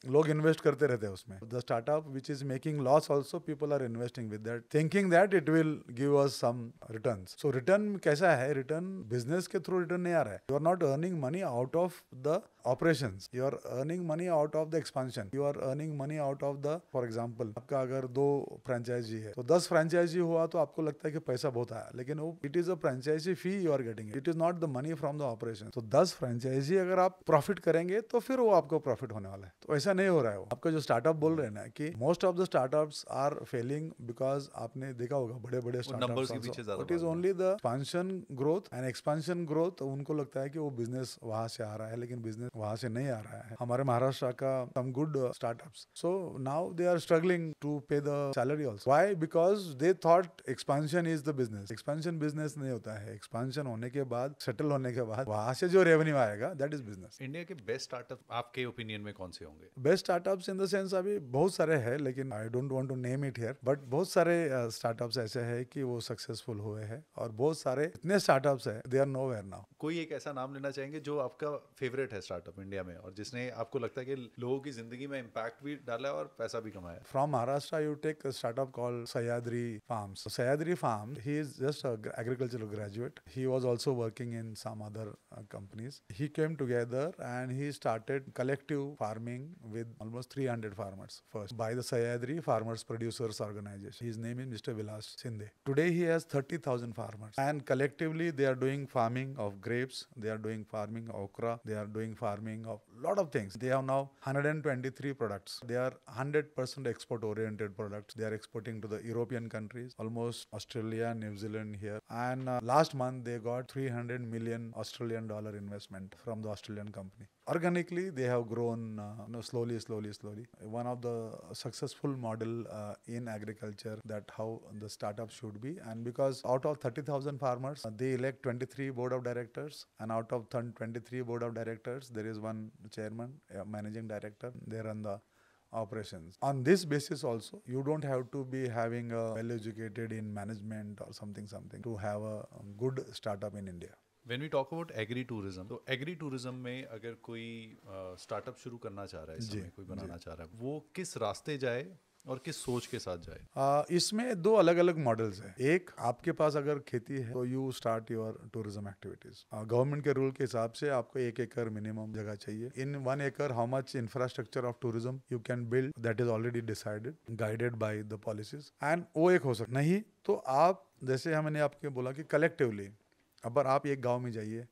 लोग इन्वेस्ट करते रहते हैं उसमें. The startup which is making loss also people are investing with that, thinking that it will give us some returns. So return कैसा है? Return business के through return नहीं आ रहा है. You are not earning money out of the operations, you are earning money out of the expansion, you are earning money out of the, for example, आपका अगर 2 franchise है तो 10 franchise हुआ तो आपको लगता है कि पैसा बहुत आया, लेकिन वो it is a franchisee fee you are getting, it is not the money from the operation. तो 10 फ्रेंचाइजी अगर आप प्रॉफिट करेंगे तो फिर वो आपको प्रॉफिट होने वाला है. तो ऐसा नहीं हो रहा है. वो आपका जो स्टार्टअप बोल रहे हैं ना कि most of the startups are failing because आपने देखा होगा बड़े बड़े startups, it is only the expansion growth, and expansion growth उनको लगता है कि वो बिजनेस वहां से आ रहा है, लेकिन बिजनेस वहां से नहीं आ रहा है. हमारे महाराष्ट्र का some good startups, so now they are struggling to pay the salary also. Why? Because they thought expansion is the business. Expansion business नहीं होता है. एक्सपेंशन होने के बाद, सेटल होने के बाद, वहां से जो रेवेन्यू आएगा दैट इज बिजनेस. इंडिया के बेस्ट स्टार्टअप आपके ओपिनियन में कौन से होंगे? Best startups in the sense अभी बहुत सारे हैं, लेकिन I don't want to name it here, but बहुत सारे स्टार्टअप्स ऐसे हैं कि वो सक्सेसफुल हुए हैं, और बहुत सारे इतने स्टार्टअप्स हैं दे आर नोवेयर नाउ. कोई एक ऐसा नाम लेना चाहेंगे जो आपका फेवरेट है स्टार्टअप इंडिया में, और जिसने आपको लगता है कि लोगों की जिंदगी में इम्पैक्ट भी डाला है और पैसा भी कमाया? From Maharashtra, you take a startup called Sahyadri Farms. So Sahyadri Farm, he is just an agricultural graduate. He was also working in some other companies. He came together and he started collective farming with almost 300 farmers first by the Sahyadri Farmers Producers Organization. His name is Mr. Vilas Shinde. Today he has 30,000 farmers, and collectively they are doing farming of grapes, they are doing farming of okra, they are doing farming of lot of things. They have now 123 products. They are 100% export oriented products. They are exporting to the European countries, almost Australia, New Zealand here. And last month they got $300 million Australian dollar investment from the Australian company. Organically they have grown slowly. One of the successful model in agriculture, that how the startup should be. And because out of 30,000 farmers, they elect 23 board of directors, and out of 23 board of directors there is one chairman, managing director. They run the operations. On this basis also, you don't have to be having a well educated in management or something to have a good startup in India. When we talk about agri tourism, तो agri tourism में अगर कोई startup शुरू करना चाह रहा है, इस समय कोई बनाना चाह रहा है, वो किस रास्ते जाए और किस सोच के साथ जाए? इसमें दो अलग अलग मॉडल्स हैं. एक, आपके पास अगर खेती है तो you start your tourism activities. Government के रूल के हिसाब से आपको 1 एकड़ मिनिमम जगह चाहिए. इन 1 एकड़ how much infrastructure of tourism you can build, that is already decided, guided by the policies. And वो एक हो सकता. नहीं तो आप, जैसे मैंने आपको बोला कि कलेक्टिवली अगर आप एक गांव में जाइए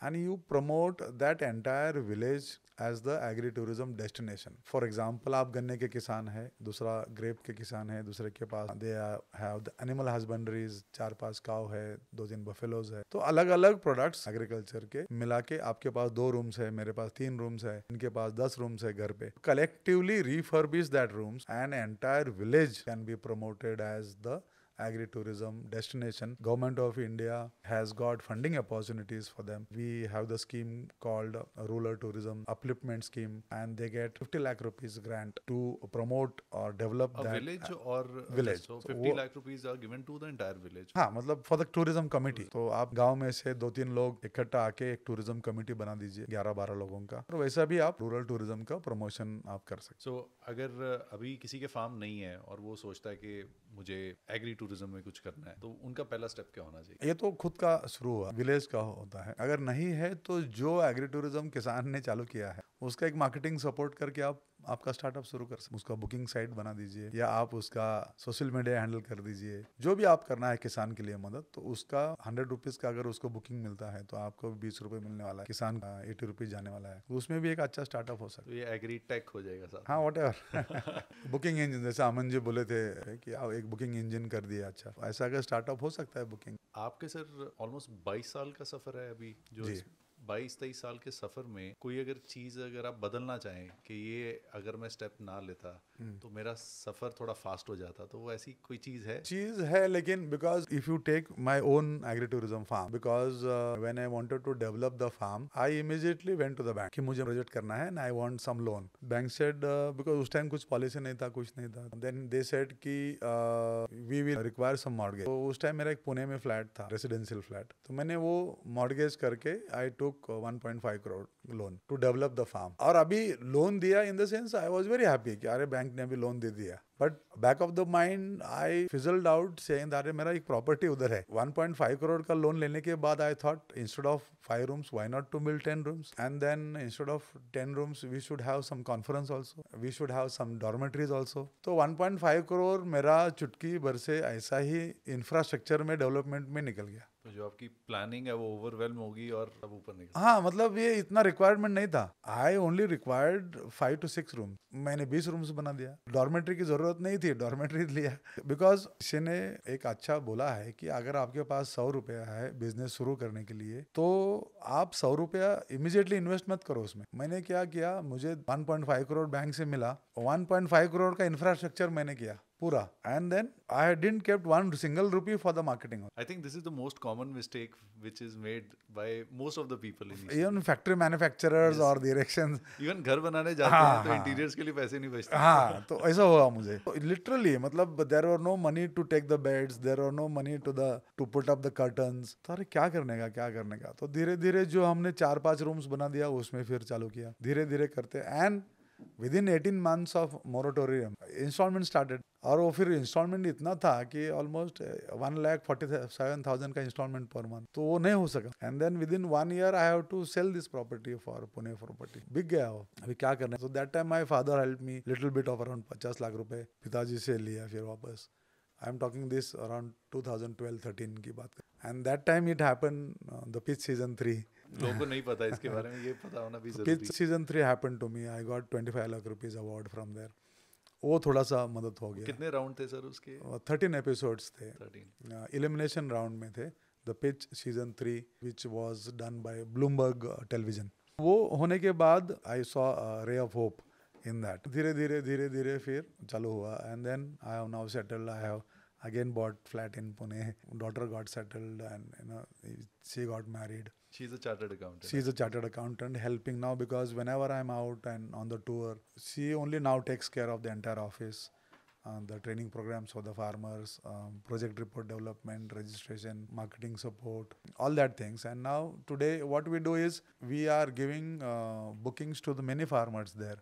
and you promote that entire village as the agri-tourism destination. For example, आप गन्ने के किसान है, दूसरा ग्रेप के किसान है, दूसरे के पास they have the animal husbandries, 4-5 काव है, 2-3 buffaloes है. तो अलग अलग प्रोडक्ट्स एग्रीकल्चर के मिला के आपके पास 2 रूम्स है, मेरे पास 3 रूम्स है, इनके पास 10 रूम्स है घर पे. Collectively refurbish that rooms and entire village can be promoted as the agri-tourism destination. Government of India has got funding opportunities for them. We have the scheme called Rural Tourism Upliftment Scheme, and they get 50 lakh rupees grant to promote or develop a that village or village. So 50 lakh rupees are given to the entire village. हाँ, मतलब for the tourism committee. तो आप गांव में से 2-3 लोग इकट्ठा आके एक टूरिज्म कमेटी बना दीजिए 11-12 लोगों का, और वैसा भी आप रूरल टूरिज्म का प्रमोशन आप कर सकते. So अगर अभी किसी के फार्म नहीं है और वो सोचता है कि मुझे एग्री टूरिज्म में कुछ करना है, तो उनका पहला स्टेप क्या होना चाहिए? ये तो खुद का शुरू हुआ, विलेज का होता है. अगर नहीं है तो जो एग्री टूरिज्म किसान ने चालू किया है उसका एक मार्केटिंग सपोर्ट करके आप आपका स्टार्टअप शुरू कर सकते. उसका बुकिंग साइट बना दीजिए, या आप उसका सोशल मीडिया हैंडल कर दीजिए. जो भी आप करना है किसान के लिए मदद, तो उसका 100 रुपीज का अगर उसको बुकिंग मिलता है तो आपको 20 रुपए मिलने वाला है, किसान का 80 रुपीज जाने वाला है. तो उसमें भी एक अच्छा स्टार्टअप हो सकता है. तो ये एग्री टेक हो जाएगा साथ. हाँ, व्हाटएवर. बुकिंग इंजन, जैसे अमन जी बोले थे कि आप एक बुकिंग इंजन कर दिया. अच्छा, ऐसा अगर स्टार्टअप हो सकता है बुकिंग. आपके सर ऑलमोस्ट 22 साल का सफर है अभी, जो 22-23 साल के सफर में कोई अगर चीज अगर आप बदलना चाहें कि ये अगर मैं स्टेप ना लेता तो मेरा सफर थोड़ा फास्ट हो जाता, तो वो ऐसी कोई चीज है. लेकिन because if you take my own agri tourism farm, because when I wanted to develop the farm, I immediately went to the bank कि मुझे प्रोजेक्ट करना है and I want some loan. Bank said, because उस time कुछ policy नहीं था, कुछ नहीं था. देन दे सेड कि we will require some mortgage. तो उस टाइम मेरा एक पुणे में फ्लैट था, रेसिडेंशियल फ्लैट. तो मैंने वो मॉर्गेज करके I took 1.5 crore loan to develop the farm. और अभी लोन दिया in the sense I was very happy कि अरे बैंक ने अभी लोन दे दिया. But back of the mind I fizzled out saying that मेरा एक प्रॉपर्टी उधर है. 1.5 करोड़ का लोन लेने के बाद I thought instead of 5 rooms, why not to build 10 rooms? And then instead of 10 rooms, we should have some conference also. We should have some dormitories also. तो 1.5 करोड़ मेरा चुटकी भर से ऐसा ही इंफ्रास्ट्रक्चर में डेवलपमेंट में निकल गया. तो जो आपकी प्लानिंग है वो ओवरवेल्म होगी और अब ऊपर निकल. हाँ, मतलब ये इतना रिक्वायरमेंट नहीं था. I only required 5 to 6 room. मैंने 20 रूम्स बना दिया. डॉर्मेट्री की जरूरत नहीं थी, डॉर्मेट्री लिया. बिकॉज किसी ने एक अच्छा बोला है कि अगर आपके पास 100 रुपया है बिजनेस शुरू करने के लिए, तो आप 100 रुपया इमीडिएटली इन्वेस्ट मत करो उसमें. मैंने क्या किया, मुझे 1.5 करोड़ बैंक से मिला, 1.5 करोड़ का इंफ्रास्ट्रक्चर मैंने किया पूरा. And then I didn't kept 1 single rupee for the marketing. I think this is the most common mistake which is made by most of the people in even factory manufacturers और directions. इवन घर बनाने जाते हैं तो interiors के लिए पैसे नहीं बचते. हाँ, तो ऐसा हुआ मुझे. तो लिटरली मतलब there were no money to take the beds, there were no money to put up the curtains. तो अरे क्या करने का. तो धीरे धीरे जो हमने 4-5 रूम्स बना दिया, उसमें फिर चालू किया धीरे धीरे करते. And within 18 months of moratorium, installment started. और वो फिर इंस्टॉलमेंट इतना था कि ऑलमोस्ट 1,47,000 का इंस्टॉलमेंट पर मंथ, तो वो नहीं हो सका. And then within 1 year I have to sell this property for Pune property. बिक गया वो, अभी क्या करना है. So that time my father help me little bit of around 50 lakh रुपए पिताजी से लिया फिर वापस. I am talking this around 2012-13 की बात कर. And that time it happen the pitch season 3. लोगों को नहीं पता इसके बारे में, ये पता होना भी जरूरी pitch season 3 happen to me. I got 25 lakh rupees award from there. वो थोड़ा सा मदद हो गया. कितने राउंड थे सर उसके? 13 एपिसोड्स थे. 13 एलिमिनेशन राउंड में थे. The pitch season 3 which was done by Bloomberg television. वो होने के बाद I saw ray of hope in that. धीरे धीरे फिर चालू हुआ. And then I have now settled. I have again bought flat in Pune. Daughter got settled and she got married. She's a chartered accountant. She's a chartered accountant helping now, because whenever I'm out and on the tour, she only now takes care of the entire office, the training programs for the farmers, project report development, registration, marketing support, all that things. And now today what we do is we are giving bookings to the many farmers there.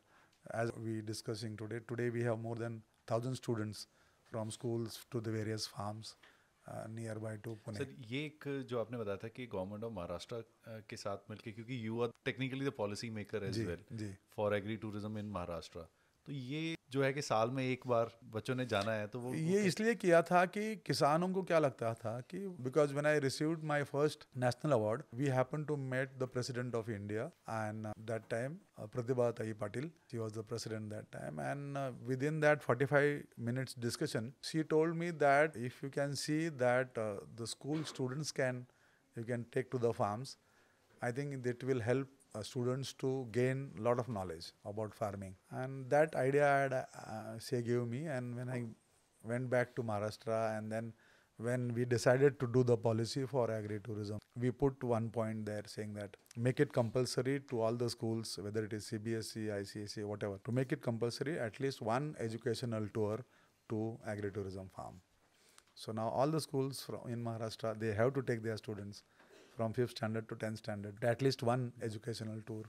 As we discussing today we have more than 1,000 students from schools to the various farms nearby to Pune. Sir ये एक जो आपने बताया था कि government of Maharashtra के साथ मिलके, क्योंकि you are technically the policy maker as well for agri tourism in Maharashtra, तो ये जो है कि साल में एक बार बच्चों ने जाना है, तो वो ये इसलिए किया था कि किसानों को क्या लगता था कि because when I received my first national award we happen to met the president of India and that time Pratibha Tai Patil, she was the president that time. And with in that 45 minutes discussion she told me that if you can see that the school students you can take to the farms, I think that will help students to gain a lot of knowledge about farming. And that idea she gave me, and when I went back to Maharashtra, and then when we decided to do the policy for agri-tourism, we put one point there saying that make it compulsory to all the schools, whether it is CBSE, ICSE, whatever, to make it compulsory at least one educational tour to agri-tourism farm. So now all the schools in Maharashtra, they have to take their students from 5th standard to 10th standard, at least one educational tour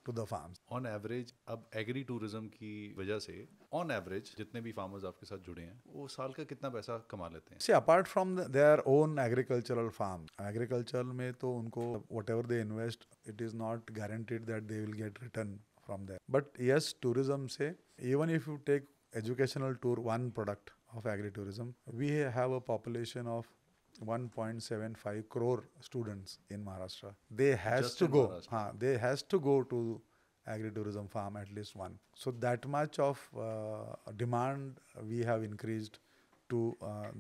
to the farms. On average अब agree tourism की वजह से on average जितने भी farmers आपके साथ जुड़े हैं वो साल का कितना पैसा कमा लेते हैं? See, apart from their own agricultural farm, agriculture में तो उनको whatever they invest, it is not guaranteed that they will get return from there. But yes, tourism से, even if you take educational tour, one product of agri-tourism, we have a population of 1.75 crore students in Maharashtra. They has Just to in go. Maharashtra. They has to go to agri-tourism farm at least one. So that much of demand we have increased to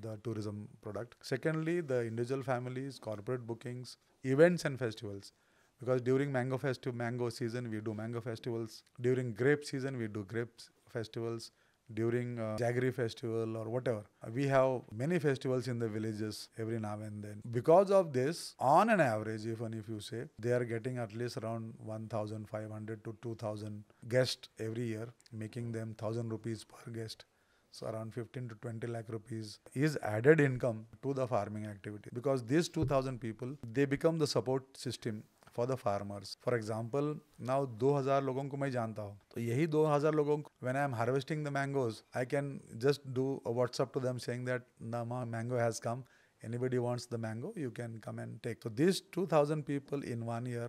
the tourism product. Secondly, the individual families, corporate bookings, events and festivals. Because during mango season, we do mango festivals. During grape season, we do grapes festivals. During Jaggery festival or whatever, we have many festivals in the villages every now and then. Because of this, on an average, even if you say, they are getting at least around 1,500 to 2,000 guests every year, making them 1,000 rupees per guest. So around 15 to 20 lakh rupees is added income to the farming activity. Because these 2,000 people, they become the support system for the farmers. For example, now 2,000 लोगों को मैं जानता हूँ, तो यही 2,000 लोगों को, when I am harvesting the mangoes, I can just do a WhatsApp to them saying that the mango has come. Anybody wants the mango, you can come and take. So these 2,000 people in 1 year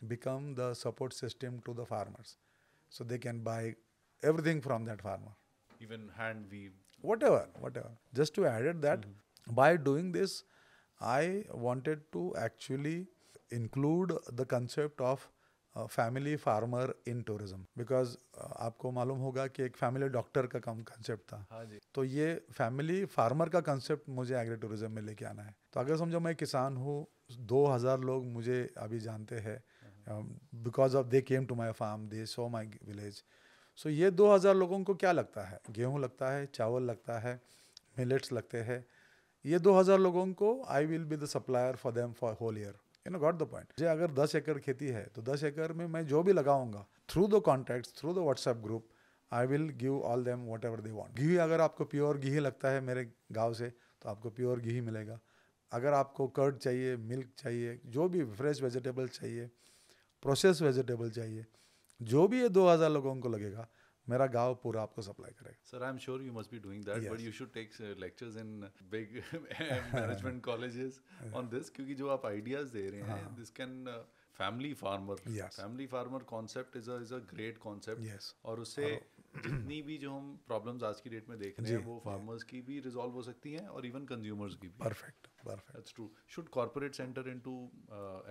become the support system to the farmers. So they can buy everything from that farmer. Even hand weave. Whatever. Just to add that, by doing this, I wanted to actually include the concept of family farmer in tourism. Because आपको मालूम होगा कि एक family doctor का कम concept था. हाँ जी. तो ये फैमिली फार्मर का कंसेप्ट मुझे एग्री टूरिज्म में लेके आना है. तो अगर समझो मैं किसान हूँ, 2,000 लोग मुझे अभी जानते हैं, because of they came to my farm, they saw my village. So ये 2,000 लोगों को क्या लगता है? गेहूँ लगता है, चावल लगता है, मिलेट्स लगते हैं. ये 2,000 लोगों को I will be the supplier for them for whole year. You know, got the point. मुझे अगर 10 एकड़ खेती है तो 10 एकड़ में मैं जो भी लगाऊंगा, through the contacts, through the WhatsApp group, I will give all them whatever they want. घी, अगर आपको प्योर घी लगता है मेरे गांव से, तो आपको प्योर घी मिलेगा. अगर आपको कर्ड चाहिए, मिल्क चाहिए, जो भी फ्रेश वेजिटेबल चाहिए, प्रोसेस वेजिटेबल चाहिए, जो भी ये 2,000 लोगों को लगेगा, मेरा गांव पूरा आपको सप्लाई करेगा. Sir, I'm sure you must be doing that, but Yes. you should take lectures in big management colleges on this, क्योंकि जो आप ideas दे रहे हैं, this can family farmer, Yes. family farmer concept is a great concept. Yes. और उससे जितनी भी जो हम problems आज की डेट में देख रहे हैं, वो farmers की भी resolve हो सकती हैं और even consumers की भी. Perfect. That's true. Should corporates enter into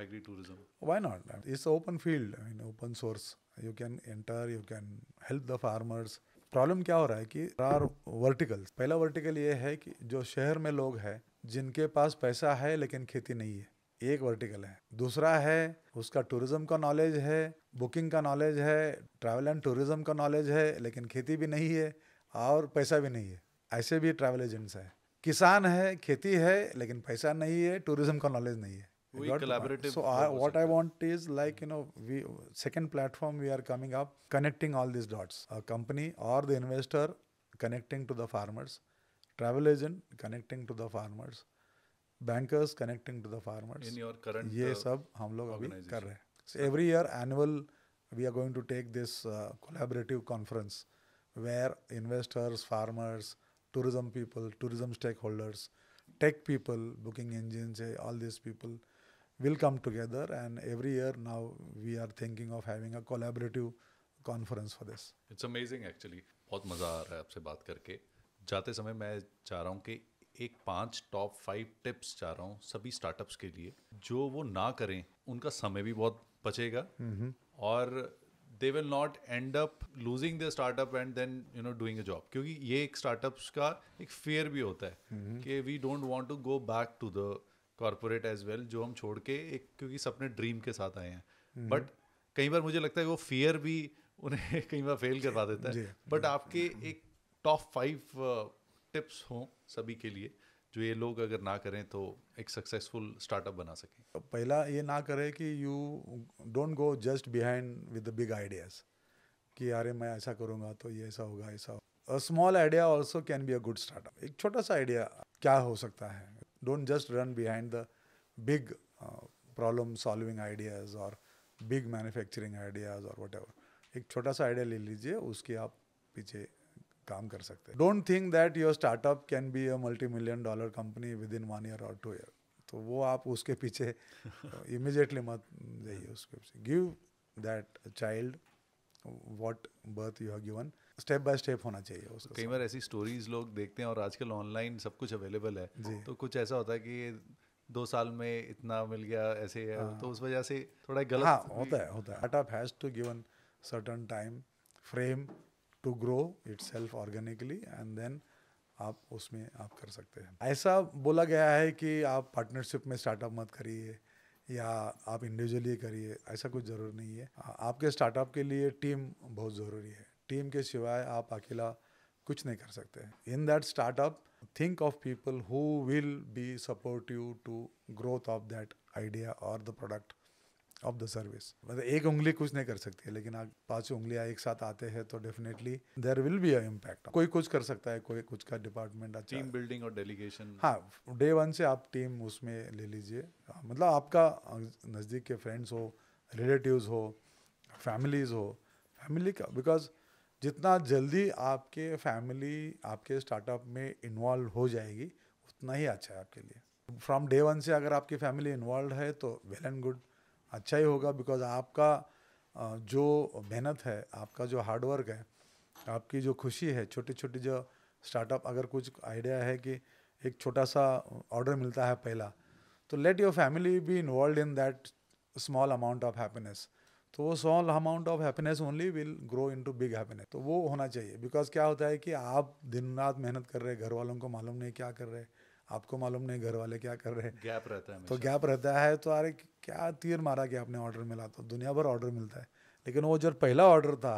agri-tourism? Why not? It's an open field, I mean, open source. You can enter, you can help the farmers. Problem क्या हो रहा है कि आर वर्टिकल्स. पहला vertical ये है कि जो शहर में लोग हैं जिनके पास पैसा है लेकिन खेती नहीं है, एक वर्टिकल है. दूसरा है उसका टूरिज्म का नॉलेज है, बुकिंग का नॉलेज है, ट्रैवल एंड टूरिज्म का नॉलेज है, लेकिन खेती भी नहीं है और पैसा भी नहीं है. ऐसे भी ट्रैवल एजेंट्स है. किसान है, खेती है, लेकिन पैसा नहीं है, टूरिज्म का नॉलेज नहीं है. Collaborative. So what I want is like, we second platform we are coming up, connecting all these dots. A company or the investor connecting to the farmers, travel agent connecting to the farmers, bankers connecting to the farmers. In your current ये सब हम लोग अभी organization. कर रहे हैं. So every year annual we are going to take this collaborative conference where investors, farmers, tourism people, tourism stakeholders, tech people, booking engines, all these people will come together, and every year now we are thinking of having a collaborative conference for this. It's amazing actually. बहुत मज़ा आ रहा है आपसे बात करके. जाते समय मैं चाह रहा हूँ कि एक 5 टॉप 5 टिप्स चाह रहा हूँ सभी स्टार्टअप्स के लिए, जो वो ना करें उनका समय भी बहुत बचेगा और they will not end up losing their startup and then doing a job. क्योंकि ये एक स्टार्टअप्स का एक फेयर भी होता है कि we don't want to go back to the corporate as well, जो हम छोड़ के एक क्योंकि सपने ड्रीम के साथ आए हैं. बट कई बार मुझे लगता है वो फियर भी उन्हें कई बार फेल करवा देता है. बट आपके एक टॉप 5 टिप्स हों सभी के लिए जो ये लोग अगर ना करें तो एक सक्सेसफुल स्टार्टअप बना सकें. पहला ये ना करें कि you don't go just behind with the big ideas कि अरे मैं ऐसा करूँगा तो ये ऐसा होगा, ऐसा होगा. A small idea also can be a good startup. एक छोटा सा आइडिया क्या हो सकता है. Don't just run behind the big problem solving ideas और बिग मैन्युफैक्चरिंग आइडियाज और व्हाटएवर. एक छोटा सा आइडिया ले लीजिए, उसके आप पीछे काम कर सकते हैं. Don't think that your startup can be a $multi-million company with in 1 year or 2 year. तो वो आप उसके पीछे इमीडिएटली मत जाइए. उसके पीछे give that child what birth you have given. Step by step होना चाहिए उसका. कई बार ऐसी स्टोरीज लोग देखते हैं और आजकल ऑनलाइन सब कुछ अवेलेबल है, तो कुछ ऐसा होता है कि 2 साल में इतना मिल गया ऐसे है. तो उस वजह से थोड़ा गलत. हाँ, होता है. Startup has to given certain time frame to grow itself organically and then आप उसमें आप कर सकते हैं. ऐसा बोला गया है कि आप पार्टनरशिप में स्टार्टअप मत करिए या आप इंडिविजुअली करिए, ऐसा कुछ ज़रूर नहीं है. आपके स्टार्टअप के लिए टीम बहुत ज़रूरी है. टीम के सिवाय आप अकेला कुछ नहीं कर सकते. In that startup think of people who will be support you to growth of that idea or the product of the service. मतलब एक उंगली कुछ नहीं कर सकती है, लेकिन आप 5 उंगलियां एक साथ आते हैं तो definitely there will be a impact. कोई कुछ कर सकता है, कोई कुछ का डिपार्टमेंट अच्छा. टीम बिल्डिंग और डेलीगेशन. हाँ, डे 1 से आप टीम उसमें ले लीजिए. मतलब आपका नज़दीक के फ्रेंड्स हो, रिलेटिव्स हो, फैमिलीज हो, फैमिली का, बिकॉज जितना जल्दी आपके फैमिली आपके स्टार्टअप में इन्वॉल्व हो जाएगी उतना ही अच्छा है आपके लिए. फ्रॉम डे 1 से अगर आपकी फैमिली इन्वॉल्व है तो वेल एंड गुड, अच्छा ही होगा. बिकॉज आपका जो मेहनत है, आपका जो हार्डवर्क है, आपकी जो खुशी है, छोटी छोटी जो स्टार्टअप, अगर कुछ आइडिया है कि एक छोटा सा ऑर्डर मिलता है पहला, तो let your family be involve in that small amount of happiness. तो वो small amount of happiness only will grow into big happiness. तो वो होना चाहिए. बिकॉज क्या होता है कि आप दिन रात मेहनत कर रहे हैं, घर वालों को मालूम नहीं क्या कर रहे हैं, आपको मालूम नहीं घर वाले क्या कर रहे हैं. गैप रहता है. तो गैप रहता है. तो अरे क्या तीर मारा कि आपने ऑर्डर मिला, तो दुनिया भर ऑर्डर मिलता है. लेकिन वो जो पहला ऑर्डर था,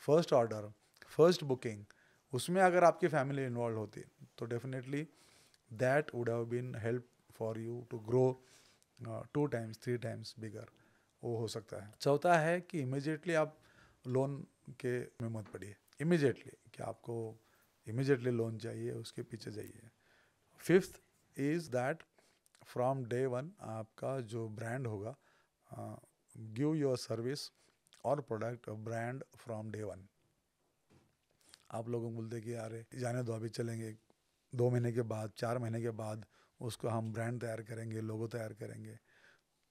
फर्स्ट ऑर्डर, फर्स्ट बुकिंग, उसमें अगर आपकी फैमिली इन्वॉल्व होती तो definitely that would have been help for you to grow 2 times 3 times bigger. वो हो सकता है. चौथा है कि इमीडिएटली आप लोन के में मत पड़िए. इमीडिएटली कि आपको इमीडिएटली लोन चाहिए, उसके पीछे जाइए. 5th is that from day 1 आपका जो ब्रांड होगा, गिव योर सर्विस और प्रोडक्ट ब्रांड फ्रॉम डे 1. आप लोगों को बोलते कि यार जाने दो, अभी चलेंगे 2 महीने के बाद, 4 महीने के बाद उसको हम ब्रांड तैयार करेंगे, लोगो तैयार करेंगे,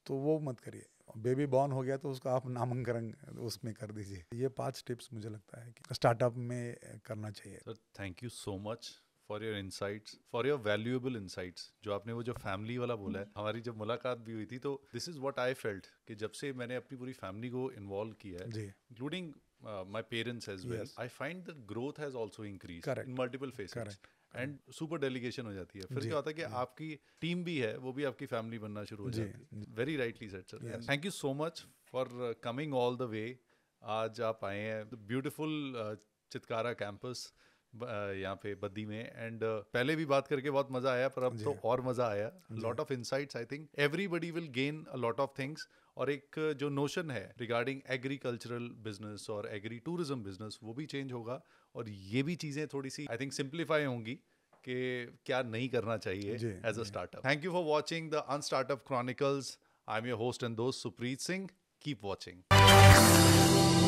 तो वो मत करिए। बेबी बॉर्न हो गया तो उसका आप नामांकन उसमें कर दीजिए। ये 5 टिप्स मुझे लगता है कि स्टार्टअप में करना चाहिए। Sir thank you so much for your insights, for your valuable insights. जो आपने वो जो फैमिली वाला बोला है, हमारी जब मुलाकात भी हुई थी तो this is what I felt कि जब से मैंने अपनी पूरी फैमिली को इन्वॉल्व किया है, जी, including my parents as well, Yes. I find that growth has also increased Correct. In multiple faces Correct. And super delegation हो जाती है। फिर जी, क्या होता है कि जी। आपकी टीम भी है, वो भी आपकी फैमिली बनना शुरू हो जी, जाती है। Very rightly said sir. Yes. Thank you so much for coming all the way. आज आप आए हैं ब्यूटीफुल चितकारा कैंपस यहाँ पे बद्दी में, एंड पहले भी बात करके बहुत मजा आया, पर अब तो और मजा आया। Lot of insights, I think everybody will gain a lot of things. और एक जो नोशन है रिगार्डिंग एग्रीकल्चरल बिजनेस और एग्री टूरिज्म बिजनेस, वो भी चेंज होगा, और ये भी चीजें थोड़ी सी आई थिंक सिंप्लीफाई होंगी कि क्या नहीं करना चाहिए as a startup. Thank you for watching the unstartup chronicles. I am your host and दोस्त सुप्रीत सिंह। Keep watching.